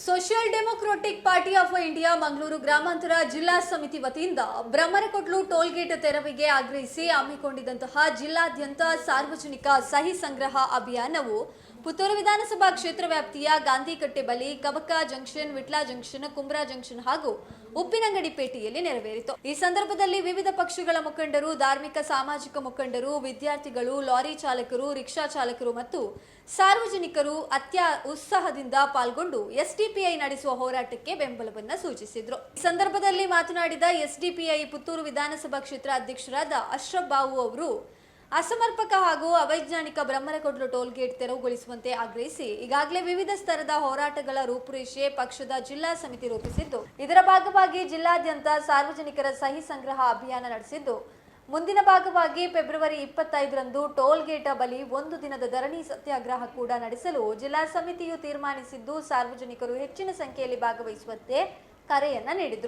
Social democratic party of India Mangaluru ಗ್ರಾಮಾಂತರ ಜಿಲ್ಲಾ ಸಮಿತಿ ವತಿಯಿಂದ ಬ್ರಹ್ಮರಕೊಟ್ಲು ಟೋಲ್ಗೇಟ್ ತೆರವಿಗೆ ಆಗ್ರಹಿಸಿ ಹಮ್ಮಿಕೊಂಡಿದ್ದಂತಹ ಜಿಲ್ಲಾದ್ಯಂತ ಸಾರ್ವಜನಿಕ ಸಹಿ ಸಂಗ್ರಹ ಅಭಿಯಾನವು ಪುತ್ತೂರು ವಿಧಾನಸಭಾ ಕ್ಷೇತ್ರ ವ್ಯಾಪ್ತಿಯ ಗಾಂಧಿಕಟ್ಟೆ ಬಳಿ Kabaka junction, Vitla junction, Kumbra junction ಹಾಗೂ ಉಪ್ಪಿನಂಗಡಿಪೇಟೆಯಲ್ಲಿ ನೆರವೇರಿತು. ಈ ಸಂದರ್ಭದಲ್ಲಿ ವಿವಿಧ ಪಕ್ಷಗಳ ಮುಖಂಡರು, ಧಾರ್ಮಿಕ ಸಾಮಾಜಿಕ ಮುಖಂಡರು, ವಿದ್ಯಾರ್ಥಿಗಳು, ಲಾರಿ ಚಾಲಕರು, ರಿಕ್ಷಾ ಚಾಲಕರು ಮತ್ತು ಸಾರ್ವಜನಿಕರು ಉತ್ಸಾಹದಿಂದ ಪಾಲ್ಗೊಂಡು ಎಸ್ಡಿಪಿಐ ನಡೆಸುವ ಹೋರಾಟಕ್ಕೆ ಬೆಂಬಲವನ್ನು ಸೂಚಿಸಿದರು. ಈ ಸಂದರ್ಭದಲ್ಲಿ ಮಾತನಾಡಿದ ಎಸ್ಡಿಪಿಐ ಪುತ್ತೂರು ವಿಧಾನಸಭಾ ಕ್ಷೇತ್ರ ಅಧ್ಯಕ್ಷರಾದ ಅಶ್ರಫ್ ಬಾವು ಅವರು ಅಸಮರ್ಪಕ ಹಾಗೂ ಅವೈಜ್ಞಾನಿಕ ಬ್ರಹ್ಮರಕೊಟ್ಲು ಟೋಲ್ಗೇಟ್ ತೆರವುಗೊಳಿಸುವಂತೆ ಆಗ್ರಹಿಸಿ ಈಗಾಗಲೇ ವಿವಿಧ ಸ್ತರದ ಹೋರಾಟಗಳ ರೂಪುರೇಷೆ ಪಕ್ಷದ ಜಿಲ್ಲಾ ಸಮಿತಿ ರೂಪಿಸಿದ್ದು, ಇದರ ಭಾಗವಾಗಿ ಜಿಲ್ಲಾದ್ಯಂತ ಸಾರ್ವಜನಿಕರ ಸಹಿ ಸಂಗ್ರಹ ಅಭಿಯಾನ ನಡೆಸಿದ್ದು, ಮುಂದಿನ ಭಾಗವಾಗಿ ಫೆಬ್ರವರಿ 25ರಂದು ಟೋಲ್ಗೇಟ್ ಬಳಿ ಒಂದು ದಿನದ ಧರಣಿ ಸತ್ಯಾಗ್ರಹ ಕೂಡ ನಡೆಸಲು ಜಿಲ್ಲಾ ಸಮಿತಿಯು ತೀರ್ಮಾನಿಸಿದ್ದು, ಸಾರ್ವಜನಿಕರು ಹೆಚ್ಚಿನ ಸಂಖ್ಯೆಯಲ್ಲಿ ಭಾಗವಹಿಸುವಂತೆ ಕರೆಯನ್ನ ನೀಡಿದರು.